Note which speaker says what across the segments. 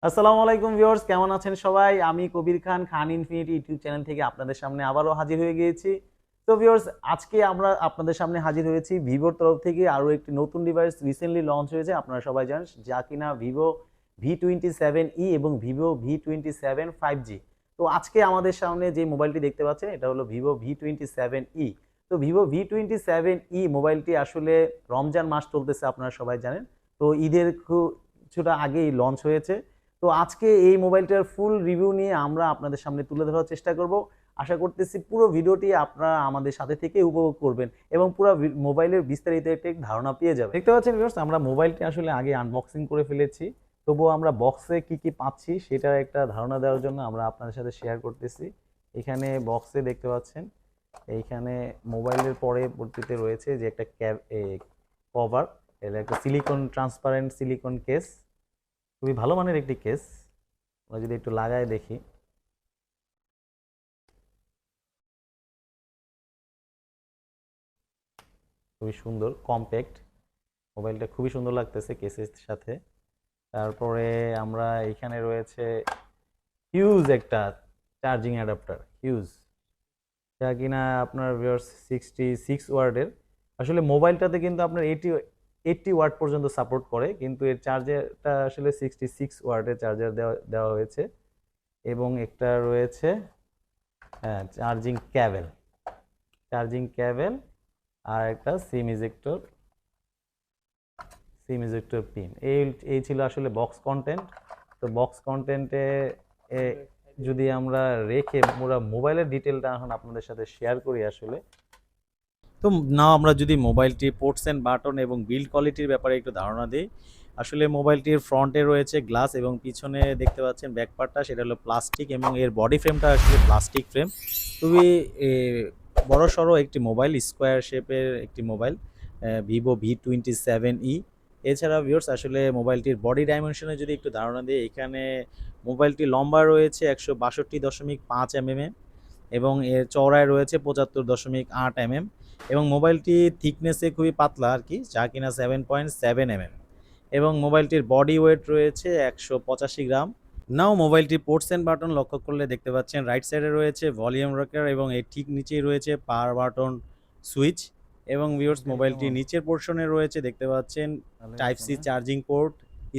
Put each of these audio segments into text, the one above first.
Speaker 1: আসসালামু আলাইকুম ভিউয়ার্স, কেমন আছেন সবাই? আমি কবির খান, খান ইনফিনিটি ইউটিউব চ্যানেল থেকে আপনাদের সামনে আবারও হাজির হয়ে গিয়েছি। তো ভিউয়ার্স, আজকে আমরা আপনাদের সামনে হাজির হয়েছি ভিভোর তরফ থেকে আরও একটি নতুন ডিভাইস রিসেন্টলি লঞ্চ হয়েছে, আপনারা সবাই জানেন, যা কিনা ভিভো V27E এবং ভিভো V27 5G। তো আজকে আমাদের সামনে যে মোবাইলটি দেখতে পাচ্ছেন এটা হলো ভিভো V27E। তো ভিভো V27E মোবাইলটি আসলে রমজান মাস চলতেছে, আপনারা সবাই জানেন। তো ঈদের কিছুটা আগেই লঞ্চ হয়েছে। তো আজকে এই মোবাইলটার ফুল রিভিউ নিয়ে আমরা আপনাদের সামনে তুলে ধরার চেষ্টা করব। আশা করতেছি পুরো ভিডিওটি আপনারা আমাদের সাথে থেকে উপভোগ করবেন এবং পুরো মোবাইলের বিস্তারিত একটা ধারণা পেয়ে যাবেন। দেখতে পাচ্ছেন ভিউয়ার্স, আমরা মোবাইলটি আসলে আগে আনবক্সিং করে ফেলেছি, তবুও আমরা বক্সে কি কি পাচ্ছি সেটার একটা ধারণা দেওয়ার জন্য আমরা আপনাদের সাথে শেয়ার করতেছি। এখানে বক্সে দেখতে পাচ্ছেন, এইখানে মোবাইলের পরবর্তীতে রয়েছে যে একটা কভার, এটা একটা সিলিকন ট্রান্সপারেন্ট সিলিকন কেস, খুবই ভালো মানের একটি কেস। আমরা যদি একটু লাগায় দেখি, খুবই সুন্দর কম্প্যাক্ট মোবাইলটা, খুবই সুন্দর লাগতেছে কেসের সাথে। তারপরে আমরা এখানে রয়েছে হিউজ একটা চার্জিং অ্যাডাপ্টার, হিউজ, যা কিনা আপনার 66 ওয়াটের। আসলে মোবাইলটাতে কিন্তু আপনার 80 ওয়াট পর্যন্ত সাপোর্ট করে, কিন্তু এর চার্জারটা আসলে 66 ওয়াটের চার্জার দেওয়া হয়েছে। এবং একটা রয়েছে চার্জিং ক্যাবেল আর একটা সিম ইজেক্টর পিন। এই ছিল আসলে বক্স কন্টেন্ট। তো বক্স কন্টেন্টে যদি আমরা রেখে পুরো মোবাইলের ডিটেলটা এখন আপনাদের সাথে শেয়ার করি আসলে। তো আমরা যদি মোবাইলটির পোর্টস অ্যান্ড বাটন এবং বিল্ড কোয়ালিটির ব্যাপারে একটু ধারণা দিই। আসলে মোবাইলটির ফ্রন্টে রয়েছে গ্লাস এবং পিছনে দেখতে পাচ্ছেন ব্যাকপার্টটা, সেটা হলো প্লাস্টিক এবং এর বডি ফ্রেমটা আসলে প্লাস্টিক ফ্রেম। খুবই বড় সড়ো একটি মোবাইল, স্কোয়ার শেপের একটি মোবাইল, ভিভো V27E। এছাড়া ভিউয়ার্স, আসলে মোবাইলটির বডি ডাইমেনশনে যদি একটু ধারণা দিই, এখানে মোবাইলটি লম্বা রয়েছে 162.5 mm এবং এর চওড়ায় রয়েছে 75.8 mm এবং মোবাইলটি থিকনেসে খুবই পাতলা আর কি, যা কিনা 7.7 mm এবং মোবাইলটির বডি ওয়েট রয়েছে 185 গ্রাম। নাও মোবাইলটির পোর্টস অ্যান্ড বাটন লক্ষ্য করলে দেখতে পাচ্ছেন রাইট সাইডে রয়েছে ভলিউম রকার এবং এর ঠিক নিচেই রয়েছে পাওয়ার বাটন সুইচ। এবং ভিউয়ার্স, মোবাইলটির নিচের পোর্শনে রয়েছে দেখতে পাচ্ছেন type C charging port,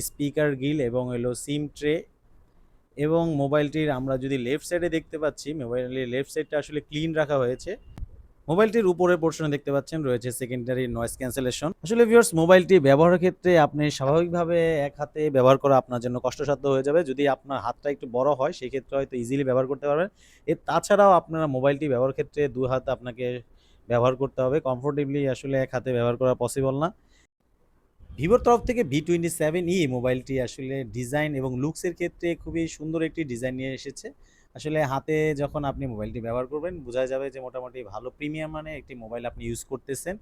Speaker 1: speaker grill এবং হলো সিম ট্রে। এবং মোবাইলটির আমরা যদি লেফট সাইডে দেখতে পাচ্ছি, মোবাইলের লেফট সাইডটা আসলে ক্লিন রাখা হয়েছে। মোবাইলটির উপরের পোর্শনে দেখতে পাচ্ছেন রয়েছে সেকেন্ডারি নয়েজ ক্যান্সেলেশন। আসলে ভিউয়ার্স, মোবাইলটি ব্যবহারের ক্ষেত্রে আপনি স্বাভাবিকভাবে এক হাতে ব্যবহার করা আপনার জন্য কষ্টসাধ্য হয়ে যাবে। যদি আপনার হাতটা একটু বড় হয় সেক্ষেত্রে হয়তো ইজিলি ব্যবহার করতে পারবেন। তাছাড়াও আপনারা মোবাইলটি ব্যবহার ক্ষেত্রে দুই হাত আপনাকে ব্যবহার করতে হবে, কমফোর্টেবলি আসলে এক হাতে ব্যবহার করা পসিবল না। ভিভোর তরফ থেকে V27E মোবাইলটি আসলে ডিজাইন এবং লুকসের ক্ষেত্রে খুবই সুন্দর একটি ডিজাইন নিয়ে এসেছে। আসলে হাতে যখন আপনি মোবাইলটি ব্যবহার করবেন বোঝা যাবে যে মোটামুটি ভালো প্রিমিয়াম মানের একটি মোবাইল আপনি ইউজ করতেছেন।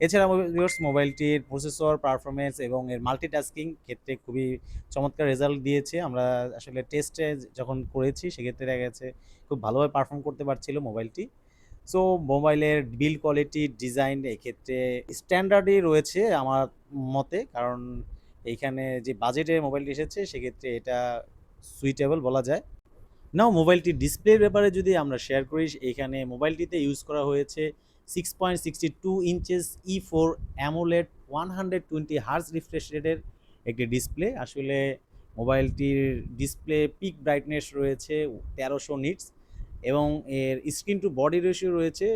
Speaker 1: এছাড়া ভিউয়ার্স, মোবাইলটির প্রসেসর পারফরমেন্স এবং এর মাল্টিটাস্কিং ক্ষেত্রে খুবই চমৎকার রেজাল্ট দিয়েছে। আমরা আসলে টেস্টে যখন করেছি সেক্ষেত্রে দেখা গেছে খুব ভালোভাবে পারফর্ম করতে পারছিল মোবাইলটি। সো মোবাইলের বিল্ড কোয়ালিটি, ডিজাইন এক্ষেত্রে স্ট্যান্ডার্ডই রয়েছে আমার মতে, কারণ এইখানে যে বাজেটের মোবাইলটি এসেছে সেক্ষেত্রে এটা সুইটেবল বলা যায়। নাও মোবাইলটির ডিসপ্লের ব্যাপারে যদি আমরা শেয়ার করি, এখানে মোবাইলটিতে ইউজ করা হয়েছে 6.62 inches E4 AMOLED 120 Hz refresh রেটের একটি ডিসপ্লে। আসলে মোবাইলটির ডিসপ্লে পিক ব্রাইটনেস রয়েছে 1300 নিটস এবং এর স্ক্রিন টু বডি রেশিও রয়েছে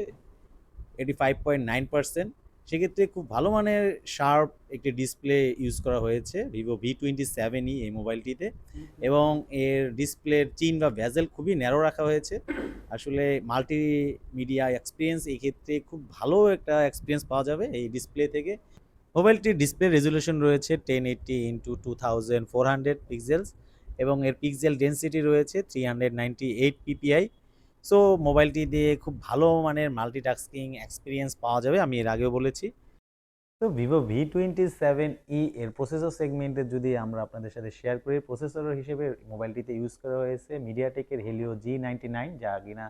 Speaker 1: 85.9%। সেক্ষেত্রে খুব ভালো মানের শার্প একটি ডিসপ্লে ইউজ করা হয়েছে ভিভো V27E এই মোবাইলটিতে এবং এর ডিসপ্লের চিন বা ভেজেল খুবই ন্যারো রাখা হয়েছে। আসলে মাল্টিমিডিয়া এক্সপিরিয়েন্স এই ক্ষেত্রে খুব ভালো একটা এক্সপিরিয়েন্স পাওয়া যাবে এই ডিসপ্লে থেকে। মোবাইলটির ডিসপ্লে রেজুলেশন রয়েছে 1080x2400 পিক্সেলস এবং এর পিক্সেল ডেন্সিটি রয়েছে 398 পিপিআই। সো মোবাইলটি দিয়ে খুব ভালো মানের মাল্টিটাস্কিং এক্সপিরিয়েন্স পাওয়া যাবে, আমি এর আগেও বলেছি। তো ভিভো V27E এর প্রসেসর সেগমেন্টে যদি আমরা আপনাদের সাথে শেয়ার করি, প্রসেসর হিসেবে মোবাইলটিতে ইউজ করা হয়েছে মিডিয়াটেকের হেলিও G99, যা কিনা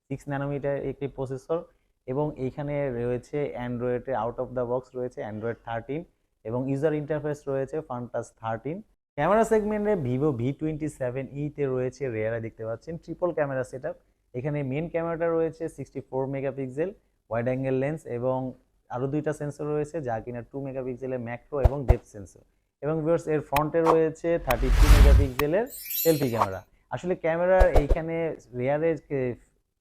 Speaker 1: 6 ন্যানোমিটার একটি প্রসেসর এবং এইখানে রয়েছে অ্যান্ড্রয়েডের আউট অফ দ্য বক্স রয়েছে অ্যান্ড্রয়েড 13 এবং ইউজার ইন্টারফেস রয়েছে ফান্টাস 13। ক্যামেরা সেগমেন্টে ভিভো V27E তে রয়েছে রেয়ারে দেখতে পাচ্ছেন ট্রিপল ক্যামেরা সেটআপ। এখানে মেন ক্যামেরাটা রয়েছে 64 মেগাপিক্সেল ওয়াইড অ্যাঙ্গেল লেন্স এবং আরও দুইটা সেন্সর রয়েছে যা কিনা 2 মেগাপিক্সেলের ম্যাক্রো এবং ডেপথ সেন্সর, এবং ভিউয়ার্স এর ফ্রন্টে রয়েছে 32 মেগাপিক্সেলের সেলফি ক্যামেরা। আসলে ক্যামেরার এইখানে রেয়ারের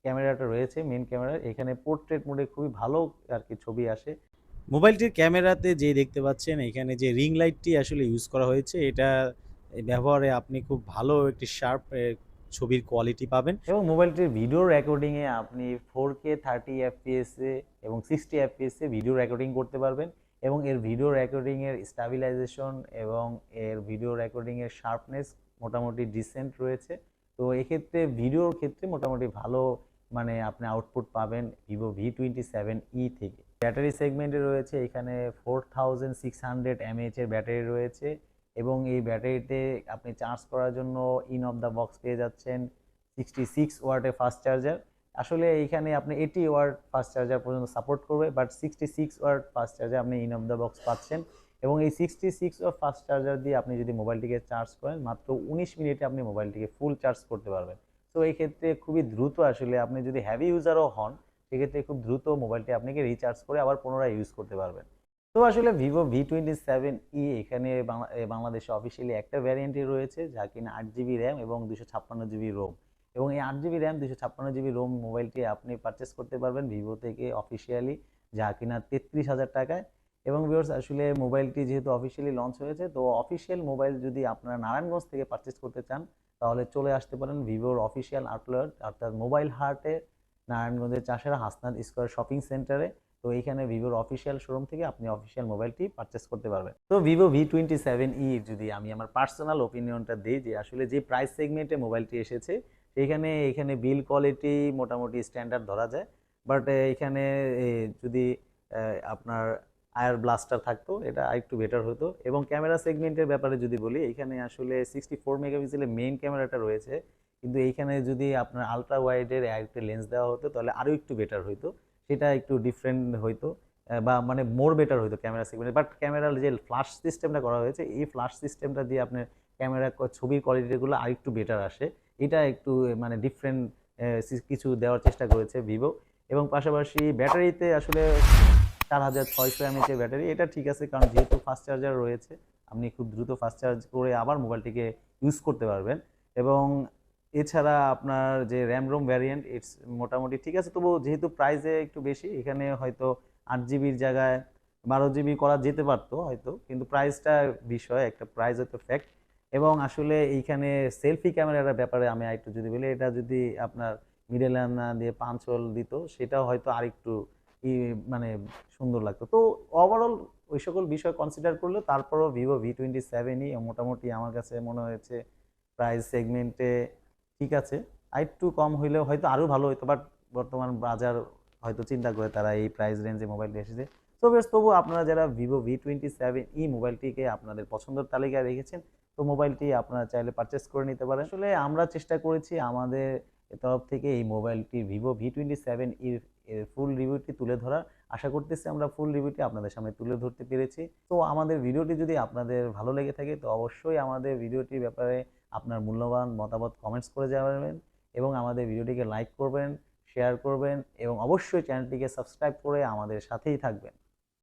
Speaker 1: ক্যামেরাটা রয়েছে মেন ক্যামেরার, এখানে পোর্ট্রেট মোডে খুবই ভালো আর কি ছবি আসে। মোবাইলটির ক্যামেরাতে যে দেখতে পাচ্ছেন এখানে যে রিং লাইটটি আসলে ইউজ করা হয়েছে, এটা ব্যবহারে আপনি খুব ভালো একটি শার্প ছবির কোয়ালিটি পাবেন, এবং মোবাইলটির ভিডিও রেকর্ডিংয়ে আপনি 4K 30 FPS এবং 60 FPS ভিডিও রেকর্ডিং করতে পারবেন, এবং এর ভিডিও রেকর্ডিংয়ের স্টাবিলাইজেশন এবং এর ভিডিও রেকর্ডিংয়ের শার্পনেস মোটামুটি ডিসেন্ট রয়েছে। তো এক্ষেত্রে ভিডিওর ক্ষেত্রে মোটামুটি ভালো মানে আপনি আউটপুট পাবেন ভিভো V27E থেকে। ব্যাটারি সেগমেন্টে রয়েছে এখানে 4600 mAh এর ব্যাটারি রয়েছে, এবং এই ব্যাটারিতে আপনি চার্জ করার জন্য ইন অফ দ্য বক্স পেয়ে যাচ্ছেন 66 ওয়াটের ফাস্ট চার্জার। আসলে এইখানে আপনি 80 ওয়াট ফাস্ট চার্জার পর্যন্ত সাপোর্ট করবে, বাট 66 ওয়াট ফাস্ট চার্জার আপনি ইন অফ দ্য বক্স পাচ্ছেন, এবং এই 66 ওয়াট ফাস্ট চার্জার দিয়ে আপনি যদি মোবাইলটিকে চার্জ করেন মাত্র 19 মিনিটে আপনি মোবাইলটিকে ফুল চার্জ করতে পারবেন। তো এই ক্ষেত্রে খুবই দ্রুত, আসলে আপনি যদি হ্যাভি ইউজারও হন সেক্ষেত্রে খুব দ্রুত মোবাইলটি আপনাকে রিচার্জ করে আবার পুনরায় ইউজ করতে পারবেন। তো আসলে ভিভো V27E এখানে বাংলাদেশে অফিসিয়ালি একটা ভ্যারিয়েন্টই রয়েছে যা কিনা 8GB র্যাম এবং 256GB রোম, এবং এই 8GB র্যাম 256GB রোম মোবাইলটি আপনি পারচেস করতে পারবেন ভিভো থেকে অফিসিয়ালি, যা কিনা 33,000 টাকায়। এবং ভিউয়ার্স আসলে মোবাইলটি যেহেতু অফিসিয়ালি লঞ্চ হয়েছে, তো অফিসিয়াল মোবাইল যদি আপনারা নারায়ণগঞ্জ থেকে পারচেস করতে চান তাহলে চলে আসতে পারেন ভিভোর অফিসিয়াল আউটলেট অর্থাৎ মোবাইল হার্টে নারায়ণগঞ্জের চাষেরা হাসনাত স্কোয়ার শপিং সেন্টারে। তো এইখানে ভিভোর অফিসিয়াল শোরুম থেকে আপনি অফিসিয়াল মোবাইলটি পারচেস করতে পারবেন। তো ভিভো V27E যদি আমি আমার পার্সোনাল ওপিনিয়নটা দিই, যে আসলে যে প্রাইস সেগমেন্টে মোবাইলটি এসেছে এখানে বিল কোয়ালিটি মোটামুটি স্ট্যান্ডার্ড ধরা যায়, বাট এখানে যদি আপনার আয়ার ব্লাস্টার থাকতো এটা আরেকটু বেটার হতো। এবং ক্যামেরা সেগমেন্টের ব্যাপারে যদি বলি, এখানে আসলে 64 মেগাপিক্সেলের মেইন ক্যামেরাটা রয়েছে, কিন্তু এইখানে যদি আপনার আলট্রা ওয়াইডের একটা লেন্স দেওয়া হতো তাহলে আরও একটু বেটার হইতো, সেটা একটু ডিফারেন্ট হইতো বা মানে মোর বেটার হইতো ক্যামেরা সেগমেন্টে। বাট ক্যামেরার যে ফ্ল্যাশ সিস্টেমটা করা হয়েছে এই ফ্ল্যাশ সিস্টেমটা দিয়ে আপনার ক্যামেরা ছবির কোয়ালিটিগুলো আরেকটু বেটার আসে, এটা একটু মানে ডিফারেন্ট কিছু দেওয়ার চেষ্টা করেছে ভিভো। এবং পাশাপাশি ব্যাটারিতে আসলে 4600 mAh এর ব্যাটারি, এটা ঠিক আছে, কারণ যেহেতু ফাস্ট চার্জার রয়েছে আপনি খুব দ্রুত ফাস্ট চার্জ করে আবার মোবাইলটিকে ইউজ করতে পারবেন। এবং এছাড়া আপনার যে র্যাম রোম ভ্যারিয়েন্ট ইটস মোটামুটি ঠিক আছে, তবু যেহেতু প্রাইসে একটু বেশি, এখানে হয়তো 8GBর জায়গায় 12GB করা যেতে পারতো হয়তো, কিন্তু প্রাইসটা বিষয়, একটা প্রাইস হয়তো ফ্যাক্ট। এবং আসলে এইখানে সেলফি ক্যামেরার ব্যাপারে আমি আরেকটু যদি বলি, এটা যদি আপনার মিডল না দিয়ে পাঁচ হোল দিত সেটাও হয়তো আরেকটু মানে সুন্দর লাগতো। তো ওভারঅল ওই সকল বিষয় কনসিডার করলে তারপরও ভিভো V27E মোটামুটি আমার কাছে মনে হয়েছে প্রাইস সেগমেন্টে ঠিক আছে, আরেকটু কম হইলেও হয়তো আরও ভালো হতো, বাট বর্তমান বাজার হয়তো চিন্তা করে তারা এই প্রাইস রেঞ্জে মোবাইলটি এসেছে। তো বেশ, তবু আপনারা যারা ভিভো V27E মোবাইলটিকে আপনাদের পছন্দের তালিকায় রেখেছেন, তো মোবাইলটি আপনারা চাইলে পারচেস করে নিতে পারেন। আসলে আমরা চেষ্টা করেছি আমাদের তরফ থেকে এই মোবাইলটি ভিভো V27E এর ফুল রিভিউটি তুলে ধরার, আশা করতেছি আমরা ফুল রিভিউটি আপনাদের সামনে তুলে ধরতে পেরেছি। তো আমাদের ভিডিওটি যদি আপনাদের ভালো লেগে থাকে তো অবশ্যই আমাদের ভিডিওটির ব্যাপারে আপনার মূল্যবান মতামত কমেন্টস করে যাবেন, এবং আমাদের ভিডিওটিকে লাইক করবেন, শেয়ার করবেন, এবং অবশ্যই চ্যানেলটিকে সাবস্ক্রাইব করে আমাদের সাথেই থাকবেন।